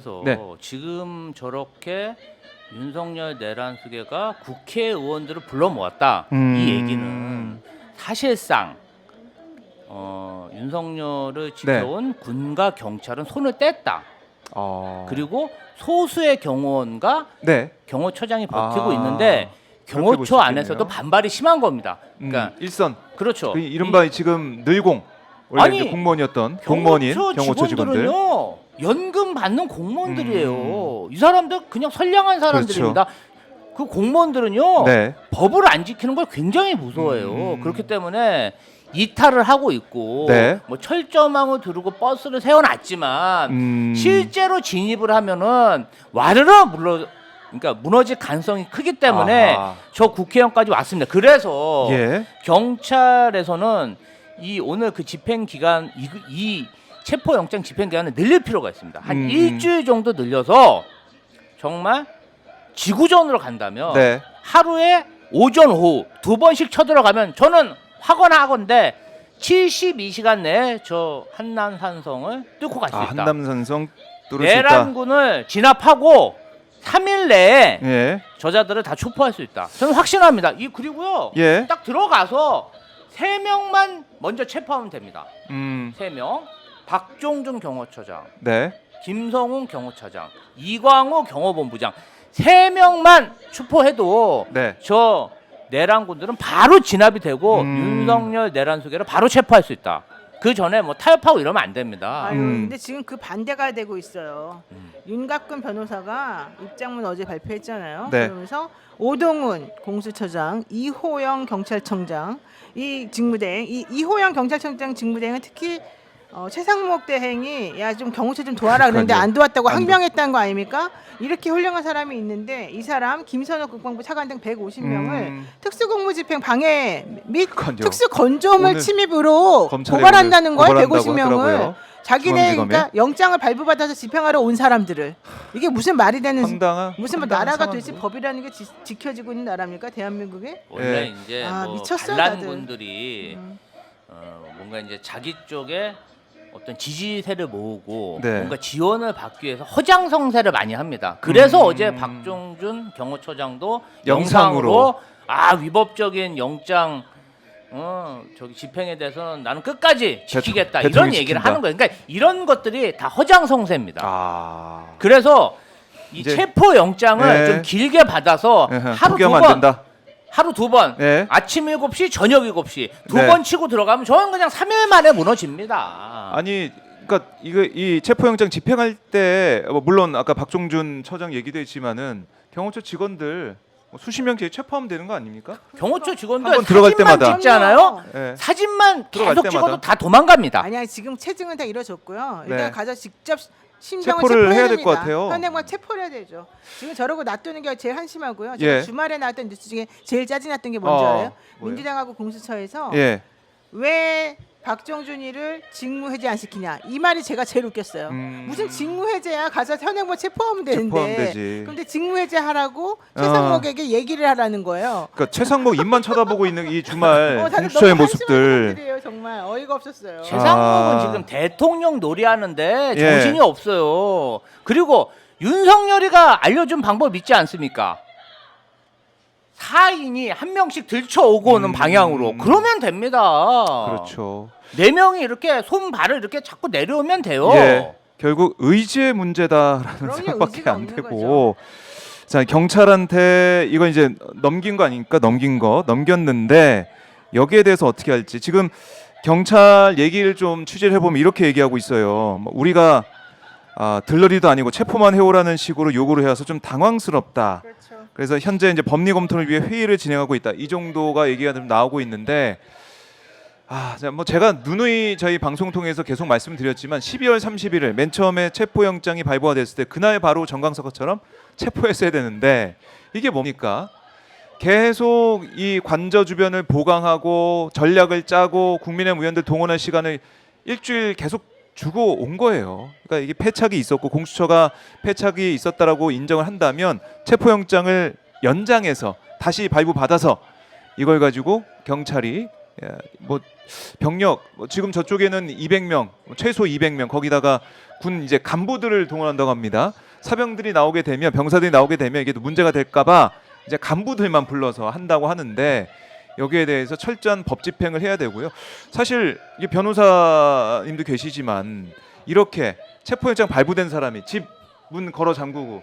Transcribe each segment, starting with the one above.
그래서 네. 지금 저렇게 윤석열 내란수계가 국회의원들을 불러 모았다. 이 얘기는 사실상 윤석열을 지켜온 군과 경찰은 손을 뗐다. 그리고 소수의 경호원과 네. 경호처장이 버티고 아, 있는데 그렇게 볼 경호처 수 안에서도 있겠네요. 반발이 심한 겁니다. 그러니까 일선 그렇죠. 그 이른바 지금 늘공 원래 아니, 이제 공무원이었던 공무원인 경호처 직원들. 직원들은요 연금 받는 공무원들이에요. 이 사람들 그냥 선량한 사람들입니다. 그 공무원들은요 네. 법을 안 지키는 걸 굉장히 무서워해요. 그렇기 때문에 이탈을 하고 있고 네. 뭐 철저망을 두르고 버스를 세워놨지만 실제로 진입을 하면은 와르르 그러니까 무너질 가능성이 크기 때문에 아하. 저 국회의원까지 왔습니다. 그래서 예. 경찰에서는 이 오늘 그 집행 기간 이 체포영장 집행 기간을 늘릴 필요가 있습니다. 한 일주일 정도 늘려서 정말 지구전으로 간다면 네. 하루에 오전 오후 2번씩 쳐들어가면 저는 하건데 72시간 내에 저 한남산성을 뚫고 갈 수 있다. 한남산성 뚫을 수 있다. 내란군을 진압하고 3일 내에 예. 저자들을 다 초포할 수 있다. 저는 확신합니다. 그리고요. 예. 딱 들어가서 3명만 먼저 체포하면 됩니다. 3명. 박종준 경호처장, 네. 김성훈 경호차장, 이광호 경호본부장 3명만 체포해도 네. 저 내란군들은 바로 진압이 되고 윤석열 내란 수계를 바로 체포할 수 있다. 그 전에 뭐 타협하고 이러면 안 됩니다. 아유, 근데 지금 그 반대가 되고 있어요. 윤갑근 변호사가 입장문 어제 발표했잖아요. 네. 그러면서 오동훈 공수처장, 이호영 경찰청장 이 직무대행, 이호영 경찰청장 직무대행은 특히 최상목 대행이 야 좀 경호처 좀 도와라 그랬는데 안 도왔다고 항명했다는 거 아닙니까? 이렇게 훌륭한 사람이 있는데 이 사람 김선호 국방부 차관 등 150명을 특수공무집행 방해 및 특수건조물 오늘 침입으로 검찰에 고발한다는 걸 고발한다고 150명을 하더라고요. 자기네 중앙지검에. 그러니까 영장을 발부받아서 집행하러 온 사람들을 이게 무슨 말이 되는 황당한 무슨 뭐 황당한 나라가 상황이죠. 도대체 법이라는 게 지켜지고 있는 나라입니까 대한민국에? 원래 예. 이제 뭐 미쳤어요, 반란군들이 뭔가 이제 자기 쪽에 어떤 지지세를 모으고 네. 뭔가 지원을 받기 위해서 허장성세를 많이 합니다. 그래서 어제 박종준 경호처장도 영상으로 위법적인 영장 저기 집행에 대해서는 나는 끝까지 지키겠다 대통령이 이런 얘기를 지킨다. 하는 거예요. 그러니까 이런 것들이 다 허장성세입니다. 그래서 이 이제- 체포 영장을 네. 좀 길게 받아서 하루 포기하면 안 2번 된다. 하루 2번 예. 아침 7시 저녁 7시 두 네. 번 치고 들어가면 저는 그냥 3일 만에 무너집니다. 아니 그러니까 이 체포영장 집행할 때 물론 아까 박종준 처장 얘기도 했지만은 경호처 직원들 수십 명씩 체포하면 되는 거 아닙니까? 경호처 직원들 한번 들어갈 사진만 때마다. 찍잖아요. 예. 사진만 들어갈 계속 때마다. 찍어도 다 도망갑니다. 아니야 지금 체증은 다 이루어졌고요. 일단 네. 가서 직접 심정을 체포를 해야 체포해야 될 것 됩니다. 같아요. 현행범 체포를 해야 되죠. 지금 저러고 놔두는 게 제일 한심하고요. 제가 예. 주말에 나왔던 뉴스 중에 제일 짜증났던 게 뭔지 어, 알아요? 뭐예요? 민주당하고 공수처에서 예. 왜 박정준이를 직무해제 안 시키냐 이 말이 제가 제일 웃겼어요. 무슨 직무해제야? 가서 현행범 체포하면 되는데. 체포하면 되지. 그런데 직무해제 하라고 최상목에게 얘기를 하라는 거예요. 그러니까 최상목 입만 쳐다보고 있는 이 주말 다들 공수처의 너무 한심한 모습들. 분들이에요, 정말 어이가 없었어요. 최상목은 지금 대통령 놀이하는데 예. 정신이 없어요. 그리고 윤석열이가 알려준 방법 있지 않습니까? 4인이 한 명씩 들쳐오고 오는 방향으로 그러면 됩니다. 그렇죠. 4명이 이렇게 손발을 이렇게 자꾸 내려오면 돼요. 예. 결국 의지의 문제다라는 그럼요, 생각밖에 의지가 안 없는 되고. 자, 경찰한테 이거 이제 넘긴 거 아닙니까? 넘겼는데 여기에 대해서 어떻게 할지 지금 경찰 얘기를 좀 취재를 해보면 이렇게 얘기하고 있어요. 뭐 우리가 들러리도 아니고 체포만 해오라는 식으로 요구를 해와서 좀 당황스럽다. 그렇죠. 그래서 현재 이제 법리 검토를 위해 회의를 진행하고 있다. 이 정도가 얘기가 좀 나오고 있는데 뭐 제가 누누이 저희 방송 통해서 계속 말씀드렸지만 12월 31일 맨 처음에 체포영장이 발부가 됐을 때 그날 바로 정강석처럼 체포했어야 되는데 이게 뭡니까? 계속 이 관저 주변을 보강하고 전략을 짜고 국민의힘 의원들 동원할 시간을 일주일 계속 주고 온 거예요. 그러니까 이게 패착이 있었고 공수처가 패착이 있었다라고 인정을 한다면 체포영장을 연장해서 다시 발부받아서 이걸 가지고 경찰이 야, 뭐 병력 지금 저쪽에는 200명, 최소 200명 거기다가 군 이제 간부들을 동원한다고 합니다. 사병들이 나오게 되면 병사들이 나오게 되면 이게 또 문제가 될까봐 이제 간부들만 불러서 한다고 하는데 여기에 대해서 철저한 법 집행을 해야 되고요. 사실 이게 변호사님도 계시지만 이렇게 체포영장 발부된 사람이 집 문 걸어 잠그고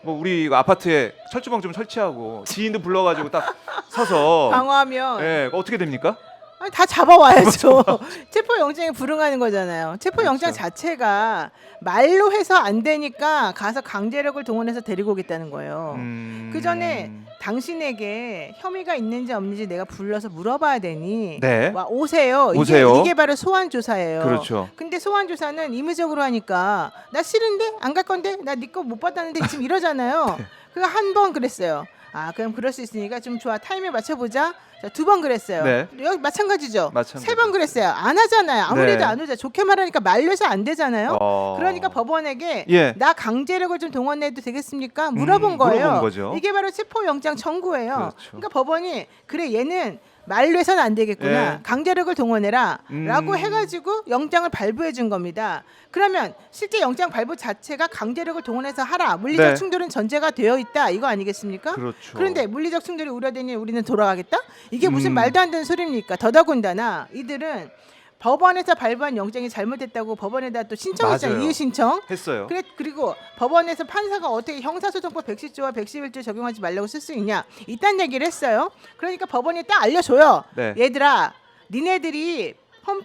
뭐 우리 아파트에 철조망 좀 설치하고 지인도 불러가지고 딱 서서 방어하면 예, 어떻게 됩니까? 아니, 다 잡아와야죠. 체포영장에 불응하는 거잖아요. 체포영장 그렇죠. 자체가 말로 해서 안 되니까 가서 강제력을 동원해서 데리고 오겠다는 거예요. 그 전에 당신에게 혐의가 있는지 없는지 내가 불러서 물어봐야 되니 네. 와 오세요. 오세요. 이게 바로 소환 조사예요. 그렇죠. 근데 소환 조사는 임의적으로 하니까 나 싫은데 안 갈 건데 나 네 거 못 받았는데 지금 이러잖아요. 네. 그거 한 번 그랬어요. 아 그럼 그럴 수 있으니까 좀 좋아 타이밍 맞춰보자. 두 번 그랬어요. 네. 여기 마찬가지죠. 마찬가지. 세 번 그랬어요. 안 하잖아요. 아무래도 네. 안 오자. 좋게 말하니까 말로 해서 안 되잖아요. 어. 그러니까 법원에게 예. 나 강제력을 좀 동원해도 되겠습니까? 물어본 거예요. 물어본 거죠. 이게 바로 체포영장 청구예요. 그렇죠. 그러니까 법원이 그래 얘는 말로 해서는 안 되겠구나. 예. 강제력을 동원해라 라고 해가지고 영장을 발부해 준 겁니다. 그러면 실제 영장 발부 자체가 강제력을 동원해서 하라. 물리적 네. 충돌은 전제가 되어 있다. 이거 아니겠습니까? 그렇죠. 그런데 물리적 충돌이 우려되니 우리는 돌아가겠다? 이게 무슨 말도 안 되는 소리입니까? 더더군다나 이들은 법원에서 발부한 영장이 잘못됐다고 법원에다 또 신청했잖아요. 맞아요. 이의 신청. 했어요. 그리고 법원에서 판사가 어떻게 형사소송법 110조와 111조 적용하지 말라고 쓸 수 있냐 이딴 얘기를 했어요. 그러니까 법원이 딱 알려줘요. 네. 얘들아 니네들이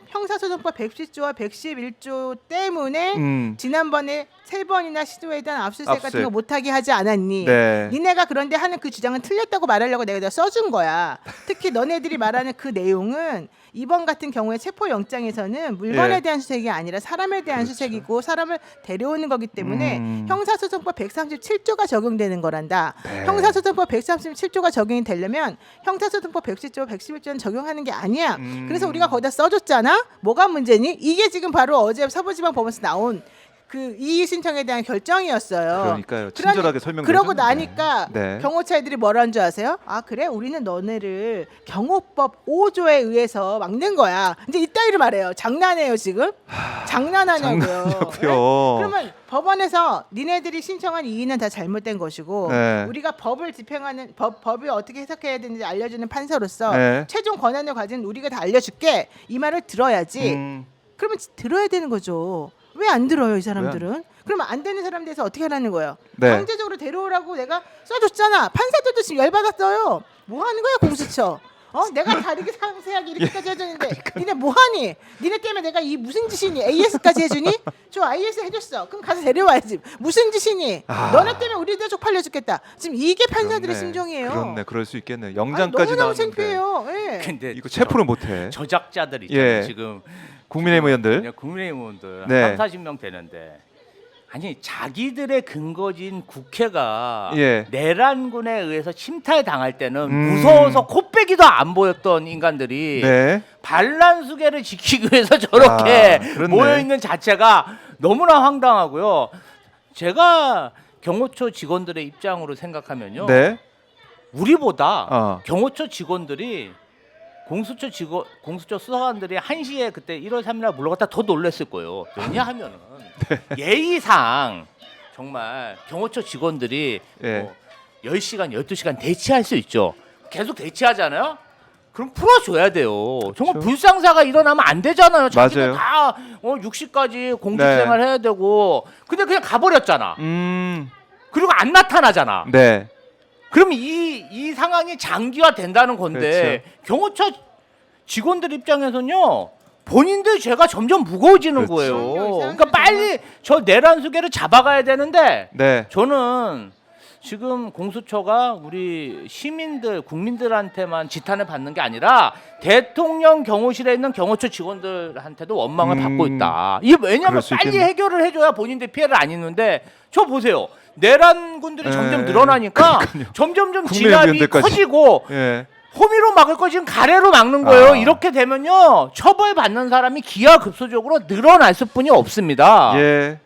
형사소송법 110조와 111조 때문에 지난번에 3번이나 시도에 대한 압수수색 같은 거 못하게 하지 않았니? 네. 니네가 그런데 하는 그 주장은 틀렸다고 말하려고 내가 써준 거야. 특히 너네들이 말하는 그 내용은 이번 같은 경우에 체포영장에서는 물건에 예. 대한 수색이 아니라 사람에 대한 그렇죠. 수색이고 사람을 데려오는 거기 때문에 형사소송법 137조가 적용되는 거란다. 네. 형사소송법 137조가 적용이 되려면 형사소송법 110조, 111조는 적용하는 게 아니야. 그래서 우리가 거기다 써줬잖아. 뭐가 문제니? 이게 지금 바로 어제 서부지방법원에서 나온 그 이의 신청에 대한 결정이었어요. 그러니까요. 친절하게 설명드렸죠. 그러고 나니까 네. 경호처 애들이 뭐라는 줄 아세요? 아 그래? 우리는 너네를 경호법 5조에 의해서 막는 거야. 이제 이따위로 말해요. 장난해요 지금? 장난하냐고요. 장난하냐고요. 네? 그러면 법원에서 니네들이 신청한 이의는 다 잘못된 것이고 네. 우리가 법을 집행하는 법이 어떻게 해석해야 되는지 알려주는 판사로서 네. 최종 권한을 가진 우리가 다 알려줄게. 이 말을 들어야지. 그러면 들어야 되는 거죠. 왜 안 들어요 이 사람들은? 그러면 안 되는 사람 대해서 어떻게 하라는 거예요? 네. 강제적으로 데려오라고 내가 써줬잖아. 판사들도 지금 열받았어요. 뭐 하는 거야 공수처? 내가 다르게 상세하게 이렇게까지 해줬는데 니네 뭐하니? 니네 때문에 내가 이 무슨 짓이니? AS까지 해주니? 저 AS 해줬어. 그럼 가서 데려와야지. 무슨 짓이니? 너네 때문에 우리들 쪽팔려 죽겠다. 지금 이게 판사들의 그렇네. 심정이에요. 그렇네. 그럴 수 있겠네. 아니, 영장까지 너무너무 나왔는데 창피해요. 예. 근데 이거 체포를 못해. 저작자들 있잖아요. 예. 지금 국민의힘 의원들. 그냥 국민의힘 의원들 네. 한 40명 되는데 아니 자기들의 근거진 국회가 예. 내란군에 의해서 침탈 당할 때는 무서워서 코빼기도 안 보였던 인간들이 네. 반란수계를 지키기 위해서 저렇게 그렇네. 모여 있는 자체가 너무나 황당하고요. 제가 경호처 직원들의 입장으로 생각하면요. 네. 우리보다 경호처 직원들이 공수처 수사관들이 1시에 그때 1월 3일날 물러갔다 더 놀랐을 거예요. 왜냐하면은 예의상 정말 경호처 직원들이 예. 뭐 10시간, 12시간 대치할 수 있죠. 계속 대치하잖아요. 그럼 풀어줘야 돼요. 정말 그렇죠. 불상사가 일어나면 안 되잖아요. 자기들 맞아요. 다 60까지 공직생활 해야 되고 근데 그냥 가버렸잖아. 그리고 안 나타나잖아. 네. 그럼 이 상황이 장기화 된다는 건데 경호처 직원들 입장에서는요 본인들 죄가 점점 무거워지는 그렇죠. 거예요. 그러니까 빨리 저 내란 수계를 잡아가야 되는데 네. 저는 지금 공수처가 우리 시민들 국민들한테만 지탄을 받는 게 아니라 대통령 경호실에 있는 경호처 직원들한테도 원망을 받고 있다. 이게 왜냐하면 그럴 수 빨리 있겠네. 해결을 해줘야 본인들 피해를 안 입는데 저 보세요. 내란군들이 예. 점점 늘어나니까 점점점 진압이 국민의힘들까지. 커지고 예. 호미로 막을 거 지금 가래로 막는 거예요. 아. 이렇게 되면요 처벌받는 사람이 기하급수적으로 늘어났을 뿐이 없습니다. 예.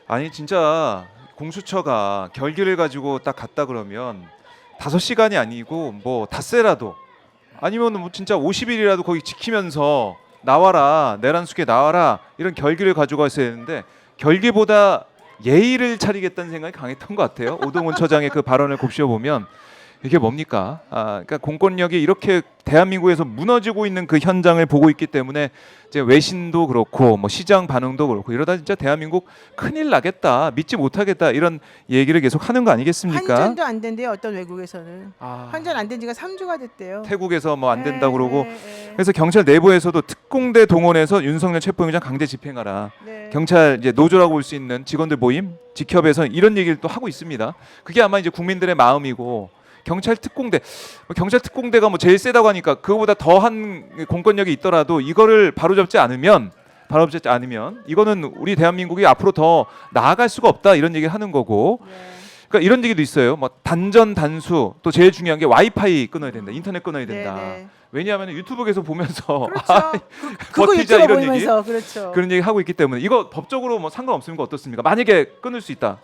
아니 진짜 공수처가 결기를 가지고 딱 갔다 그러면 5시간이 아니고 뭐 닷새라도 아니면 뭐 진짜 50일이라도 거기 지키면서 나와라, 내란숙에 나와라 이런 결기를 가지고 왔어야 했는데 결기보다 예의를 차리겠다는 생각이 강했던 것 같아요. 오동훈 처장의 그 발언을 곱씹어 보면 이게 뭡니까? 그러니까 공권력이 이렇게 대한민국에서 무너지고 있는 그 현장을 보고 있기 때문에 이제 외신도 그렇고 뭐 시장 반응도 그렇고 이러다 진짜 대한민국 큰일 나겠다, 믿지 못하겠다 이런 얘기를 계속 하는 거 아니겠습니까? 환전도 안 된대요. 어떤 외국에서는 아, 환전 안 된 지가 3주가 됐대요. 태국에서 뭐 안 된다 그러고 네. 그래서 경찰 내부에서도 특공대 동원해서 윤석열 체포영장 강제 집행하라. 네. 경찰 이제 노조라고 볼 수 있는 직원들 모임, 직협에서 이런 얘기를 또 하고 있습니다. 그게 아마 이제 국민들의 마음이고 경찰 특공대가 뭐 제일 세다고 하니까 그거보다 더한 공권력이 있더라도 이거를 바로잡지 않으면 이거는 우리 대한민국이 앞으로 더 나아갈 수가 없다 이런 얘기를 하는 거고. 네. 그러니까 이런 얘기도 있어요. 뭐 단전 단수 또 제일 중요한 게 와이파이 끊어야 된다, 인터넷 끊어야 된다. 네. 왜냐하면 유튜브 계속 보면서 그렇죠. 그거 버티자 유튜브 이런 보면서 그렇죠. 그런 얘기 하고 있기 때문에 이거 법적으로 뭐 상관없습니까? 어떻습니까? 만약에 끊을 수 있다.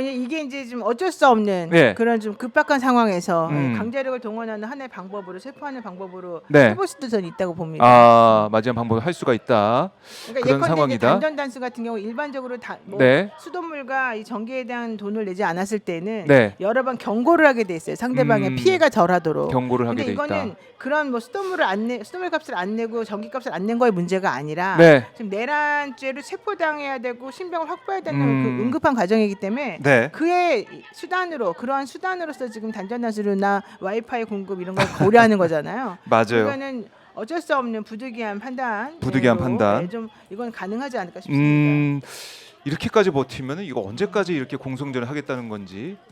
이게 이제 좀 어쩔 수 없는 네. 그런 좀 급박한 상황에서 강제력을 동원하는 하나의 방법으로 체포하는 방법으로 네. 해볼 수도 저는 있다고 봅니다. 마지막 방법을 할 수가 있다. 그러니까 그런 예컨대 상황이다. 단전 단수 같은 경우 일반적으로 네. 수돗물과 이 전기에 대한 돈을 내지 않았을 때는 네. 여러 번 경고를 하게 돼 있어요. 상대방의 음. 피해가 덜하도록. 경고를 하게 근데 돼 이거는 있다. 그런 뭐 수돗물 값을 안 내고 전기 값을 안 낸 거의 문제가 아니라 네. 지금 내란죄를 체포당해야 되고 신병을 확보해야 되는 음. 그 응급한 과정이기 때문에 네. 그의 그러한 수단으로서 지금 단전단수나 와이파이 공급 이런 걸 고려하는 거잖아요. 맞아요. 이거는 어쩔 수 없는 부득이한 판단. 좀 이건 가능하지 않을까 싶습니다. 이렇게까지 버티면은 이거 언제까지 이렇게 공성전을 하겠다는 건지